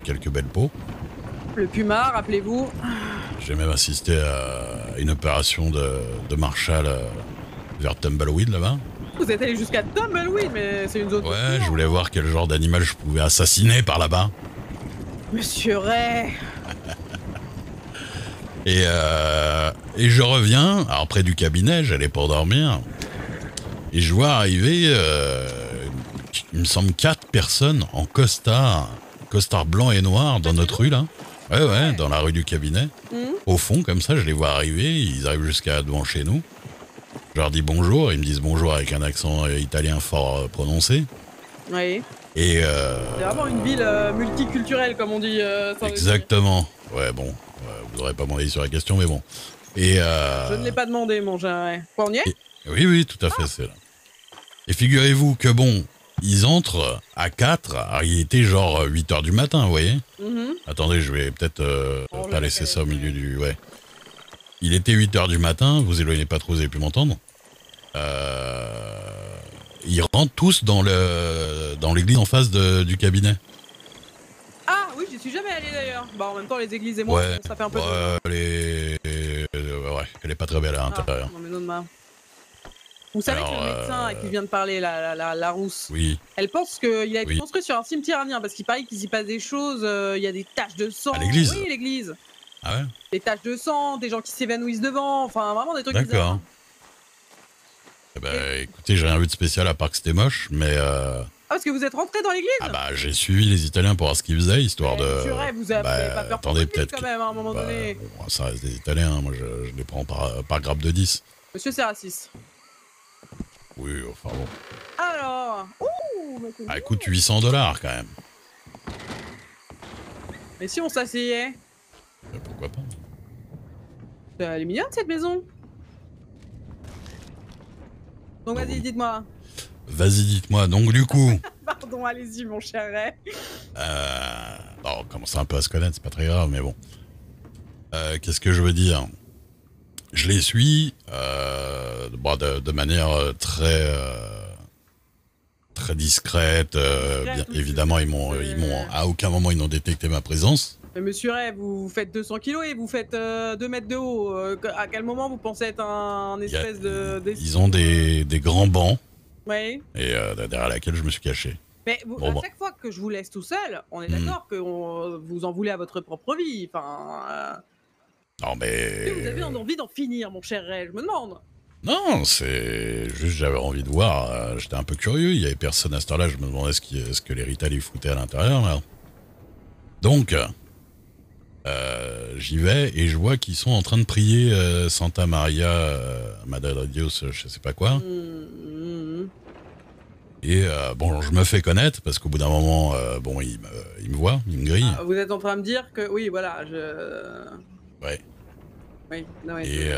quelques belles peaux. Le Puma, rappelez-vous. J'ai même assisté à une opération de Marshall vers Tumbleweed là-bas. Vous êtes allé jusqu'à Tumbleweed, mais c'est une zone... Ouais, je voulais voir quel genre d'animal je pouvais assassiner par là-bas. Monsieur Ray. Et je reviens, alors près du cabinet, j'allais pour dormir. Et je vois arriver, il me semble 4 personnes en costard blanc et noir dans notre rue là. Ouais, dans la rue du cabinet. Au fond, comme ça, je les vois arriver, ils arrivent jusqu'à devant chez nous. Je leur dis bonjour, ils me disent bonjour avec un accent italien fort prononcé. Oui. Et c'est vraiment une ville multiculturelle, comme on dit. Exactement. Ouais, bon, vous n'aurez pas mon avis sur la question, mais bon. Et je ne l'ai pas demandé, mon cher. Quoi, on y est? Oui, tout à fait, c'est là. Et figurez-vous que bon, ils entrent à 4, alors il était genre 8h du matin, vous voyez. Attendez, je vais peut-être pas laisser ça au milieu du... Ouais. Il était 8h du matin, vous éloignez pas trop, vous avez pu m'entendre. Ils rentrent tous dans l'église en face du cabinet. Ah oui, j'y suis jamais allé d'ailleurs. Bah en même temps, les églises et moi, ça fait un peu... ouais, elle est pas très belle à l'intérieur. Non mais non de ma... Vous savez que le médecin qui vient de parler, la rousse, oui. Elle pense qu'il a été construit sur un cimetière indien parce qu'il paraît qu'il s'y passe des choses, il y a des taches de sang. À l'église? Oui, l'église. Ah ouais? Des taches de sang, des gens qui s'évanouissent devant, enfin vraiment des trucs bizarres. D'accord. Eh ben, écoutez, j'ai rien vu de spécial à part que c'était moche, mais... Ah, parce que vous êtes rentré dans l'église? Ah bah, j'ai suivi les Italiens pour voir ce qu'ils faisaient, histoire de... Vous avez pas peur attendez, peut-être quand même, à un moment donné. Bon, ça reste des Italiens, hein. Moi je les prends par grappe de 10. Monsieur, c'est raciste. Oui, enfin bon. Alors... Elle coûte $800 quand même. Mais si on s'asseyait? Mais pourquoi pas? Elle est mignonne cette maison. Donc vas-y, dites-moi. Vas-y, dites-moi. Donc du coup... Pardon, allez-y mon cher Ray. Bon, on commence un peu à se connaître, c'est pas très grave, mais bon. Qu'est-ce que je veux dire? Je les suis de manière très discrète. Bien, évidemment, ils m'ont à aucun moment ils n'ont détecté ma présence. Mais monsieur Ray, vous faites 200 kilos et vous faites 2 mètres de haut. À quel moment vous pensez être un espèce de... Ils ont des grands bancs. Oui. Et derrière laquelle je me suis caché. Mais à chaque fois que je vous laisse tout seul, on est d'accord que vous en voulez à votre propre vie. Enfin... Non mais... Vous avez envie d'en finir, mon cher Ray, je me demande. Non, c'est juste j'avais envie de voir. J'étais un peu curieux. Il y avait personne à cette heure-là. Je me demandais ce que les Rital y foutaient à l'intérieur là. Donc, j'y vais et je vois qu'ils sont en train de prier Santa Maria, Madre de Dios, je sais pas quoi. Et bon, je me fais connaître parce qu'au bout d'un moment, bon, il me voit, il me grille. Ah, vous êtes en train de me dire que oui, voilà, Ouais. Oui, non, et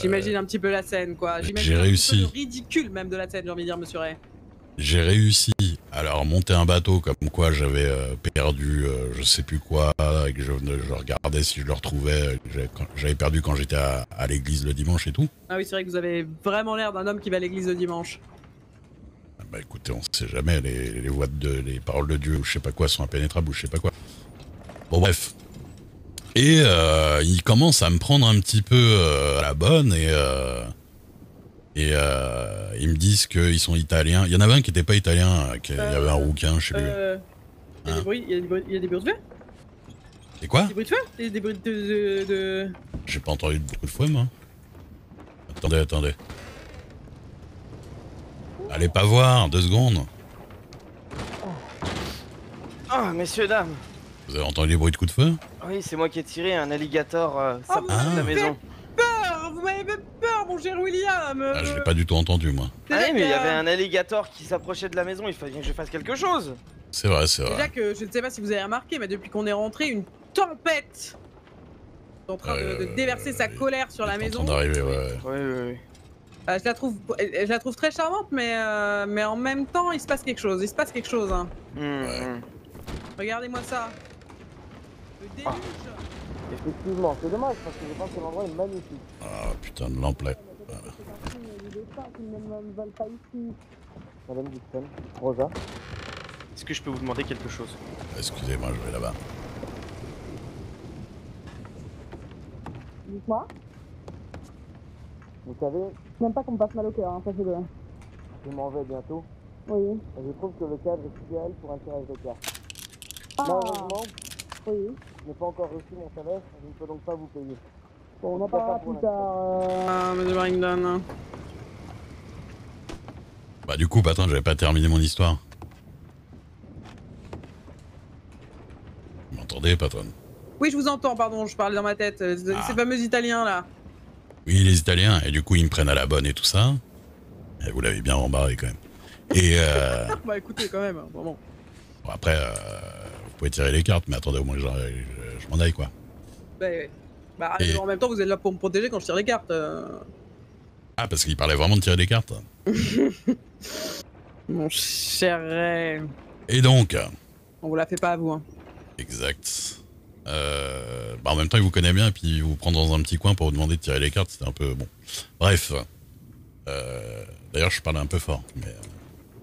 j'imagine un petit peu la scène, quoi. J'ai réussi. Le ridicule même de la scène, j'ai envie de dire, monsieur Ray. J'ai réussi à leur monter un bateau comme quoi j'avais perdu je sais plus quoi, et que je regardais si je le retrouvais, j'avais perdu quand j'étais à l'église le dimanche et tout. Ah oui, c'est vrai que vous avez vraiment l'air d'un homme qui va à l'église le dimanche. Bah écoutez, on sait jamais, les voix les paroles de Dieu ou je sais pas quoi sont impénétrables ou je sais pas quoi. Bon bref. Et ils commencent à me prendre un petit peu à la bonne et ils me disent qu'ils sont italiens. Il y en avait un qui était pas italien, il y avait un rouquin, je sais plus. Il y a des bruits, il y a des bruits de feu? C'est quoi? Des bruits de feu? Des bruits de... J'ai pas entendu beaucoup de fois, moi. Attendez. Allez pas voir, 2 secondes. Ah, messieurs, dames. Vous avez entendu les bruits de coups de feu? Oui, c'est moi qui ai tiré un alligator s'approche de la maison. Peur! Vous m'avez fait peur, mon cher William! Ah, je l'ai pas du tout entendu, moi. Ah oui, mais il y avait un alligator qui s'approchait de la maison, il fallait que je fasse quelque chose. C'est vrai. Déjà que je ne sais pas si vous avez remarqué, mais depuis qu'on est rentré, une tempête est en train de déverser sa colère sur la maison. En train d'arriver, ouais. Oui. Je la trouve très charmante, mais en même temps, il se passe quelque chose. Hein. Ouais. Regardez-moi ça. Le déluge. Effectivement, c'est dommage parce que je pense que l'endroit est magnifique. Ah putain de lampe là. Madame Dixon, Rosa. Est-ce que je peux vous demander quelque chose? Excusez-moi, je vais là-bas. Dites-moi. Vous savez, J'aime pas qu'on me passe mal au cœur, hein, sachez-le. je m'en vais bientôt. Oui. Et je trouve que le cadre est idéal pour un tirage de cartes. Ah, Malheureusement, oui. je n'ai pas encore reçu mon salaire, je ne peux donc pas vous payer. Bon, on en En tout cas, parlera pas pour plus tard. Monsieur Barrington. Bah du coup, patron, j'avais pas terminé mon histoire. Vous m'entendez, patron? Oui, je vous entends, pardon, je parle dans ma tête. Ces fameux Italiens, là. Oui, les Italiens, et du coup, ils me prennent à la bonne et tout ça. Et vous l'avez bien rembarré, quand même. Et Bah écoutez, quand même, bon. bon, après, vous pouvez tirer les cartes, mais attendez, au moins que je m'en aille, quoi. Bah, ouais. Bah, Et- en même temps, vous êtes là pour me protéger quand je tire les cartes. Ah, parce qu'il parlait vraiment de tirer les cartes. Mon cher Ray. Et donc, On vous la fait pas à vous, hein. exact. Bah en même temps, il vous connaît bien, et puis il vous prend dans un petit coin pour vous demander de tirer les cartes, c'était un peu bon. Bref. D'ailleurs, je parlais un peu fort, mais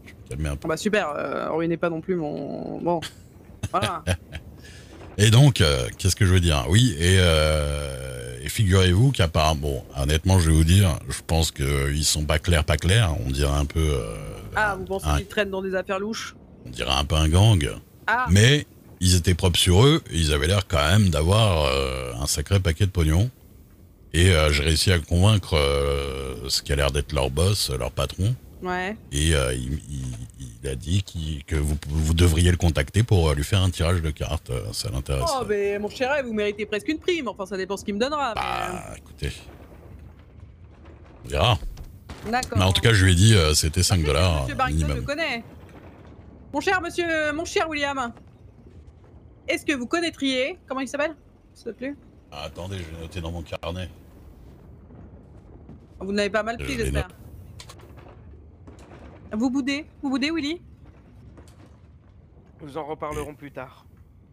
je vais me calmer un peu. Bah super, ruinez pas non plus mon... Bon, voilà. Et donc, qu'est-ce que je veux dire? Oui, et figurez-vous qu'apparemment, bon, honnêtement, je vais vous dire, je pense qu'ils sont pas clairs, on dirait un peu... Ah, vous pensez qu'ils traînent dans des affaires louches? on dirait un peu un gang, Ah, mais ils étaient propres sur eux, et ils avaient l'air quand même d'avoir un sacré paquet de pognon. Et j'ai réussi à convaincre ce qui a l'air d'être leur boss, leur patron. ouais. Et il a dit que vous devriez le contacter pour lui faire un tirage de cartes. Ça l'intéresse. Oh, mais mon cher Ray, vous méritez presque une prime. Enfin, ça dépend ce qu'il me donnera. Bah, écoutez. On verra. D'accord. Mais en tout cas, je lui ai dit c'était 5 dollars Monsieur Barrington minimum. le connaît. Mon cher William. Est-ce que vous connaîtriez... Comment il s'appelle, s'il te plaît? Ah, attendez, je vais noter dans mon carnet. Vous n'avez pas mal Je pris, les j'espère. Vous boudez, Willy? Nous en reparlerons plus tard.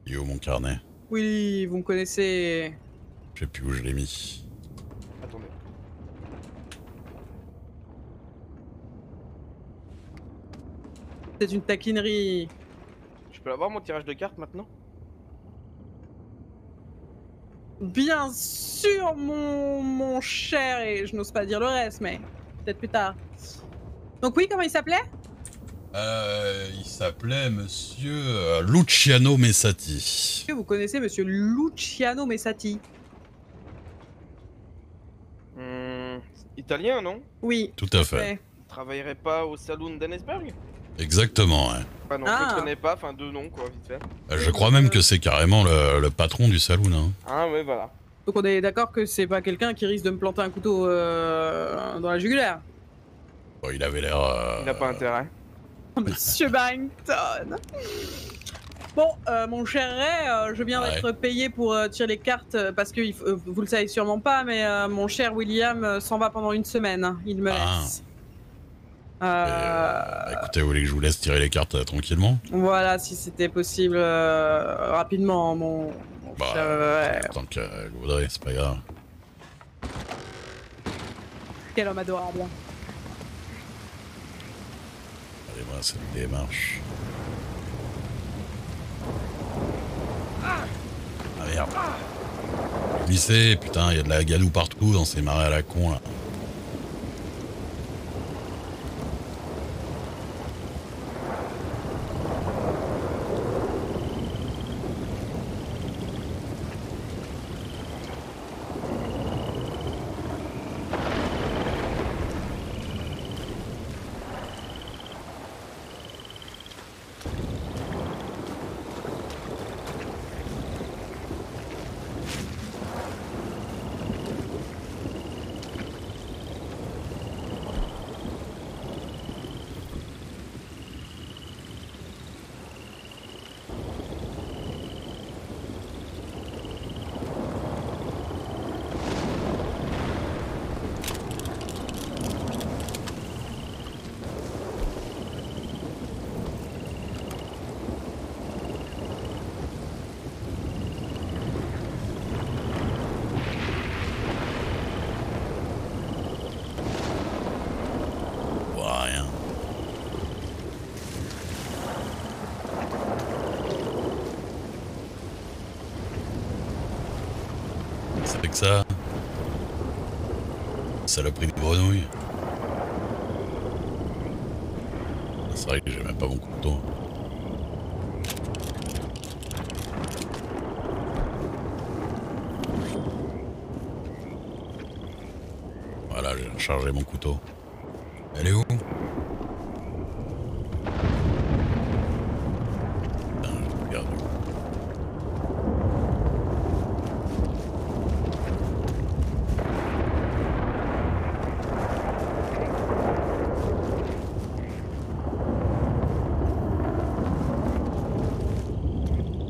Il est où mon carnet? Willy, vous me connaissez. Je sais plus où je l'ai mis. Attendez. C'est une taquinerie. Je peux avoir mon tirage de cartes maintenant? Bien sûr, mon cher, et je n'ose pas dire le reste, mais peut-être plus tard. Donc oui, comment il s'appelait? Il s'appelait Monsieur Luciano Messati. Est-ce que vous connaissez Monsieur Luciano Messati? Italien, non? Oui. Tout à fait. Ouais. Il travaillerait pas au saloon d'Annesberg? Exactement, ouais. Ah non, Ah. je le connais pas, enfin deux noms quoi, vite fait. Je crois même que c'est carrément le patron du saloon. Hein. Ah ouais, voilà. Donc on est d'accord que c'est pas quelqu'un qui risque de me planter un couteau dans la jugulaire. Bon, il avait l'air... Il a pas intérêt. Monsieur Barrington. Bon, mon cher Ray, je viens d'être payé pour tirer les cartes parce que vous le savez sûrement pas, mais mon cher William s'en va pendant une semaine. Il me laisse. écoutez, vous voulez que je vous laisse tirer les cartes tranquillement? Voilà, si c'était possible rapidement, mon cher Ray. Tant que vous voudrez, c'est pas grave. Quel homme adorable. Allez, moi, c'est une démarche. Ah merde. Glissez, putain, il y a de la gadoue partout dans ces marais à la con là. Rien. C'est que ça. Saloperie de grenouille. C'est vrai que j'ai même pas mon couteau. Voilà, j'ai rechargé mon couteau. Elle est où? Putain, j'ai tout perdu.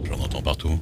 J'en entends partout.